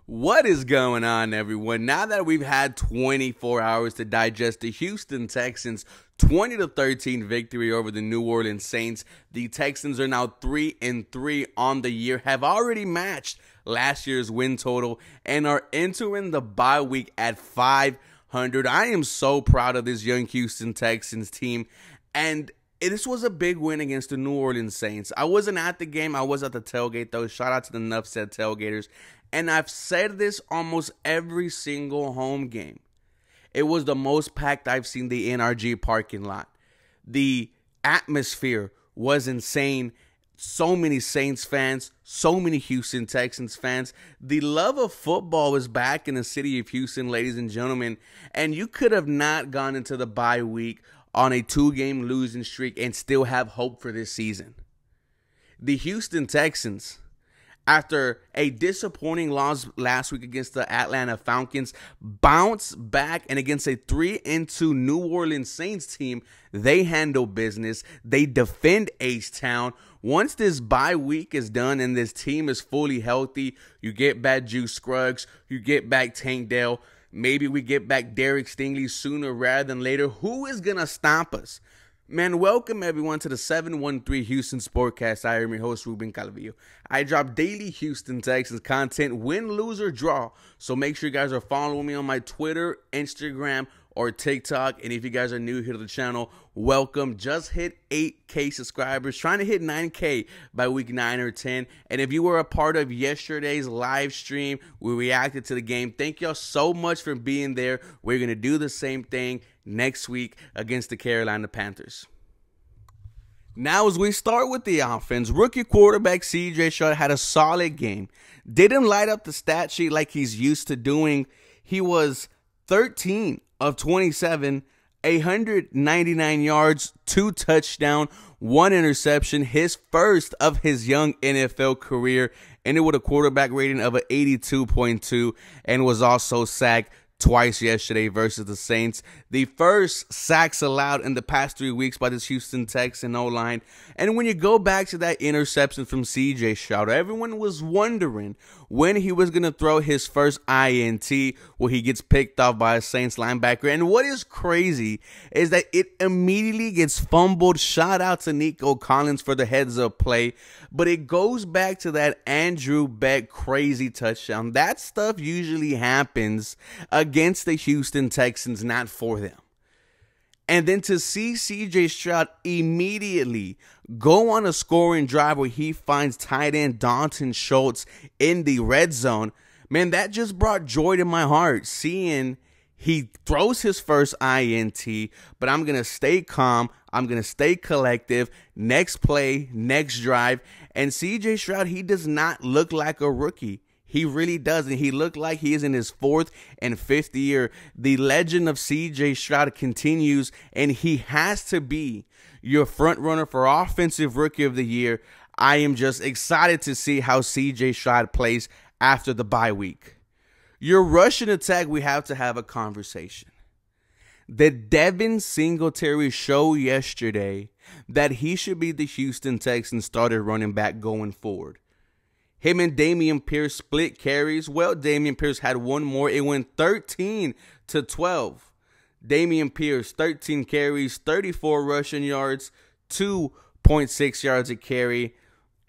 What is going on, everyone? Now that we've had 24 hours to digest the Houston Texans 20-13 victory over the New Orleans Saints, the Texans are now 3-3 on the year, have already matched last year's win total, and are entering the bye week at 500. I am so proud of this young Houston Texans team, and this was a big win against the New Orleans Saints. I wasn't at the game. I was at the tailgate, though. Shout out to the Nuff Said tailgaters. And I've said this almost every single home game. It was the most packed I've seen the NRG parking lot. The atmosphere was insane. So many Saints fans, so many Houston Texans fans. The love of football is back in the city of Houston, ladies and gentlemen. And you could have not gone into the bye week on a 2-game losing streak and still have hope for this season. The Houston Texans, after a disappointing loss last week against the Atlanta Falcons, bounce back, and against a 3-2 New Orleans Saints team, they handle business. They defend H-Town. Once this bye week is done and this team is fully healthy, you get back Juice Scruggs, you get back Tank Dell, maybe we get back Derek Stingley sooner rather than later. Who is going to stop us? Man, welcome everyone to the 713 Houston Sportcast. I am your host, Ruben Calvillo. I drop daily Houston Texans content, win, lose, or draw. So make sure you guys are following me on my Twitter, Instagram, or TikTok. And if you guys are new here to the channel, welcome. Just hit 8K subscribers, trying to hit 9K by week 9 or 10. And if you were a part of yesterday's live stream, we reacted to the game. Thank y'all so much for being there. We're going to do the same thing next week against the Carolina Panthers. Now, as we start with the offense, rookie quarterback C.J. Stroud had a solid game. Didn't light up the stat sheet like he's used to doing. He was 13 of 27, 199 yards, 2 touchdowns, 1 interception, his first of his young NFL career, ended with a quarterback rating of an 82.2, and was also sacked twice yesterday versus the Saints. The first sacks allowed in the past 3 weeks by this Houston Texans O-line. And when you go back to that interception from C.J. Stroud, everyone was wondering when he was going to throw his first INT, where he gets picked off by a Saints linebacker. And what is crazy is that it immediately gets fumbled. Shout out to Nico Collins for the heads-up play. But it goes back to that Andrew Beck crazy touchdown. That stuff usually happens against the Houston Texans, not for them. And then to see C.J. Stroud immediately go on a scoring drive where he finds tight end Dalton Schultz in the red zone, man, that just brought joy to my heart. Seeing he throws his first INT, but I'm going to stay calm. I'm going to stay collective. Next play, next drive. And C.J. Stroud, he does not look like a rookie. He really doesn't. He looked like he is in his 4th and 5th year. The legend of C.J. Stroud continues, and he has to be your front runner for Offensive Rookie of the Year. I am just excited to see how C.J. Stroud plays after the bye week. Your rushing attack, we have to have a conversation. The Devin Singletary show yesterday that he should be the Houston Texans starter running back going forward. Him and Dameon Pierce split carries. Well, Dameon Pierce had one more. It went 13-12. Dameon Pierce, 13 carries, 34 rushing yards, 2.6 yards a carry.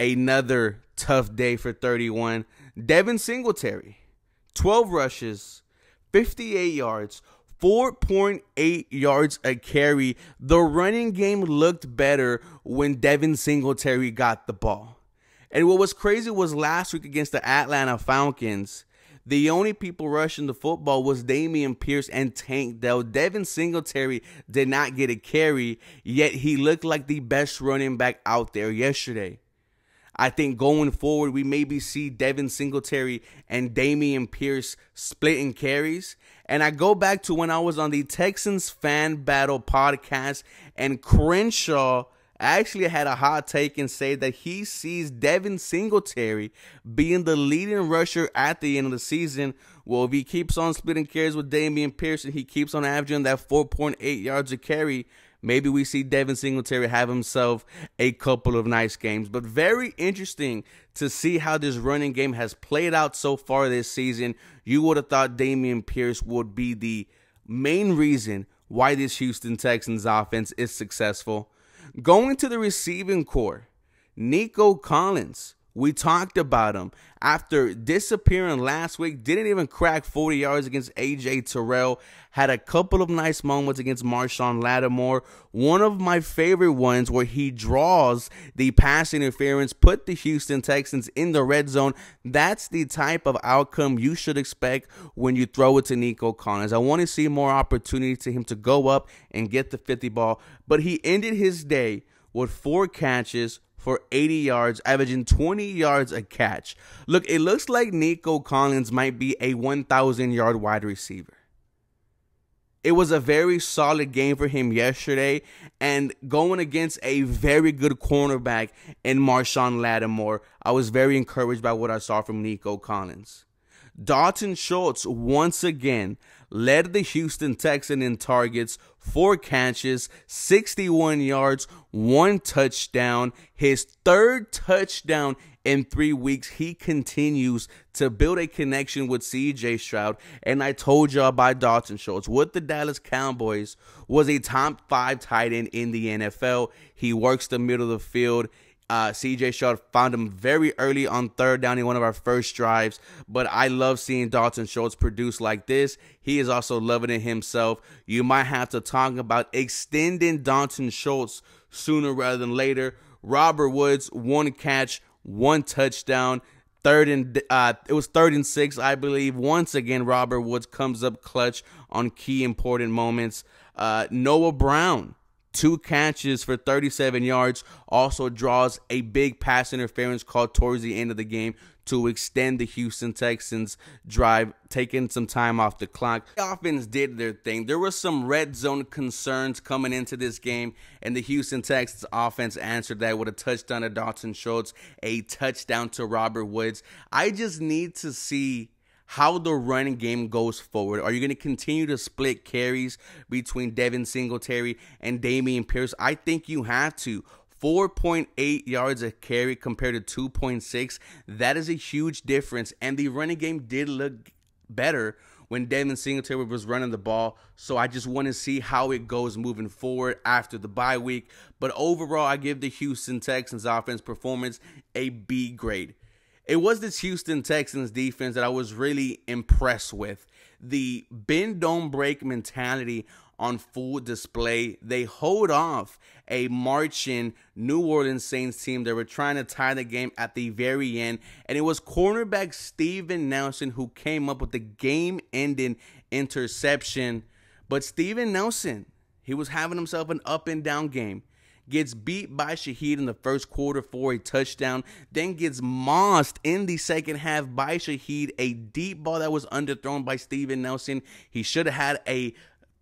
Another tough day for 31. Devin Singletary, 12 rushes, 58 yards, 4.8 yards a carry. The running game looked better when Devin Singletary got the ball. And what was crazy was last week against the Atlanta Falcons, the only people rushing the football was Dameon Pierce and Tank Dell. Devin Singletary did not get a carry, yet he looked like the best running back out there yesterday. I think going forward, we maybe see Devin Singletary and Dameon Pierce splitting carries. And I go back to when I was on the Texans Fan Battle podcast, and Crenshaw actually had a hot take and say that he sees Devin Singletary being the leading rusher at the end of the season. Well, if he keeps on splitting carries with Dameon Pierce and he keeps on averaging that 4.8 yards a carry, Maybe we see Devin Singletary have himself a couple of nice games. But very interesting to see how this running game has played out so far this season. You would have thought Dameon Pierce would be the main reason why this Houston Texans offense is successful. Going to the receiving core, Nico Collins. We talked about him. After disappearing last week, didn't even crack 40 yards against A.J. Terrell. Had a couple of nice moments against Marshawn Lattimore. One of my favorite ones where he draws the pass interference, put the Houston Texans in the red zone. That's the type of outcome you should expect when you throw it to Nico Collins. I want to see more opportunity to him to go up and get the 50 ball. But he ended his day with 4 catches for 80 yards, averaging 20 yards a catch. Look, it looks like Nico Collins might be a 1,000-yard wide receiver. It was a very solid game for him yesterday, and going against a very good cornerback in Marshawn Lattimore, I was very encouraged by what I saw from Nico Collins. Dalton Schultz once again led the Houston Texans in targets, 4 catches, 61 yards, 1 touchdown. His 3rd touchdown in 3 weeks. He continues to build a connection with C.J. Stroud. And I told y'all about Dalton Schultz with the Dallas Cowboys was a top 5 tight end in the NFL. He works the middle of the field. C.J. Stroud found him very early on 3rd down in one of our first drives, but I love seeing Dalton Schultz produce like this. He is also loving it himself. You might have to talk about extending Dalton Schultz sooner rather than later. Robert Woods, 1 catch, 1 touchdown. It was 3rd and 6, I believe. Once again, Robert Woods comes up clutch on key important moments. Noah Brown, 2 catches for 37 yards, also draws a big pass interference call towards the end of the game to extend the Houston Texans drive, taking some time off the clock. The offense did their thing. There were some red zone concerns coming into this game, and the Houston Texans offense answered that with a touchdown to Dalton Schultz, a touchdown to Robert Woods. I just need to see how the running game goes forward. Are you going to continue to split carries between Devin Singletary and Dameon Pierce? I think you have to. 4.8 yards a carry compared to 2.6. That is a huge difference. And the running game did look better when Devin Singletary was running the ball. So I just want to see how it goes moving forward after the bye week. But overall, I give the Houston Texans offense performance a B grade. It was this Houston Texans defense that I was really impressed with. The bend, don't break mentality on full display. They hold off a marching New Orleans Saints team. They were trying to tie the game at the very end. And it was cornerback Steven Nelson who came up with the game-ending interception. But Steven Nelson, he was having himself an up-and-down game. Gets beat by Shaheed in the first quarter for a touchdown, then gets mossed in the second half by Shaheed, a deep ball that was underthrown by Steven Nelson. He should have had a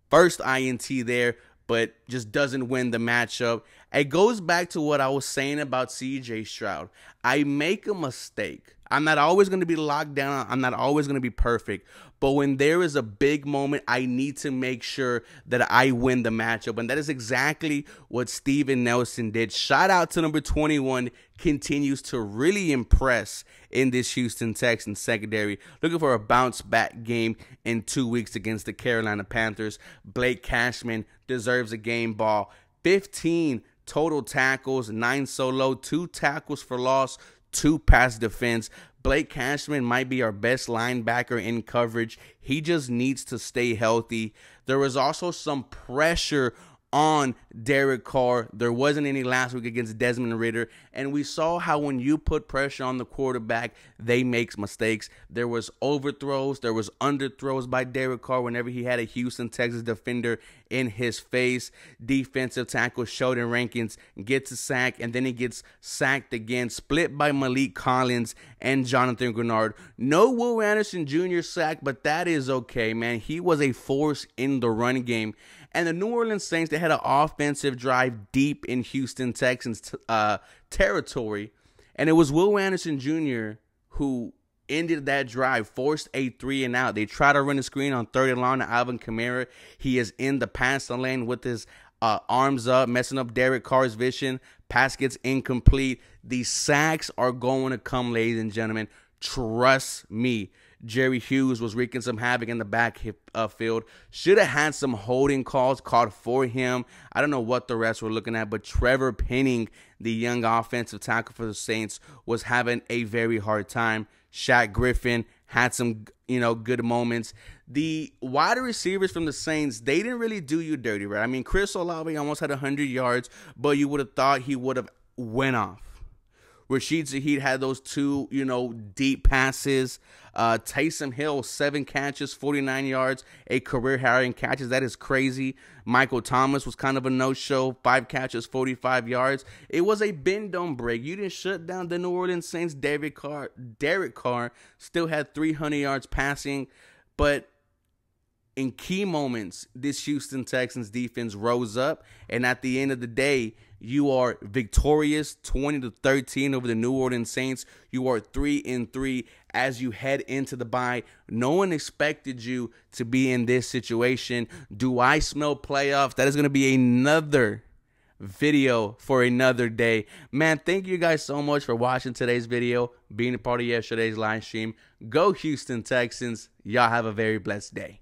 first INT there, but just doesn't win the matchup. It goes back to what I was saying about C.J. Stroud. I make a mistake. I'm not always going to be locked down. I'm not always going to be perfect. But when there is a big moment, I need to make sure that I win the matchup. And that is exactly what Steven Nelson did. Shout out to number 21. Continues to really impress in this Houston Texans secondary. Looking for a bounce back game in 2 weeks against the Carolina Panthers. Blake Cashman deserves a game ball. 15 total tackles, 9 solo, 2 tackles for loss, 2 pass defense. Blake Cashman might be our best linebacker in coverage. He just needs to stay healthy. There was also some pressure on Derek Carr. There wasn't any last week against Desmond Ridder. And we saw how when you put pressure on the quarterback, they make mistakes. There was overthrows. There was underthrows by Derek Carr whenever he had a Houston Texans defender in his face. Defensive tackle Sheldon Rankins gets a sack, and then he gets sacked again, split by Malik Collins and Jonathan Grenard. No Will Anderson Jr. sack, but that is okay, man. He was a force in the run game. And the New Orleans Saints, they had an offensive drive deep in Houston Texans territory. And it was Will Anderson Jr. who ended that drive, forced a 3-and-out. They tried to run a screen on 3rd and long to Alvin Kamara. He is in the passing lane with his arms up, messing up Derek Carr's vision. Pass gets incomplete. The sacks are going to come, ladies and gentlemen. Trust me. Jerry Hughes was wreaking some havoc in the backfield. Should have had some holding calls called for him. I don't know what the refs were looking at, but Trevor Penning, the young offensive tackle for the Saints, was having a very hard time. Shaq Griffin had some, good moments. The wide receivers from the Saints, they didn't really do you dirty, right? I mean, Chris Olave almost had 100 yards, but you would have thought he would have went off. Rashid Shaheed had those two, deep passes. Taysom Hill, 7 catches, 49 yards, a career-high in catches. That is crazy. Michael Thomas was kind of a no-show, 5 catches, 45 yards. It was a bend-don't-break. You didn't shut down the New Orleans Saints. Derek Carr still had 300 yards passing, but in key moments, this Houston Texans defense rose up, and at the end of the day, you are victorious, 20-13 over the New Orleans Saints. You are 3-3 as you head into the bye. No one expected you to be in this situation. Do I smell playoffs? That is going to be another video for another day. Man, thank you guys so much for watching today's video, being a part of yesterday's live stream. Go Houston Texans. Y'all have a very blessed day.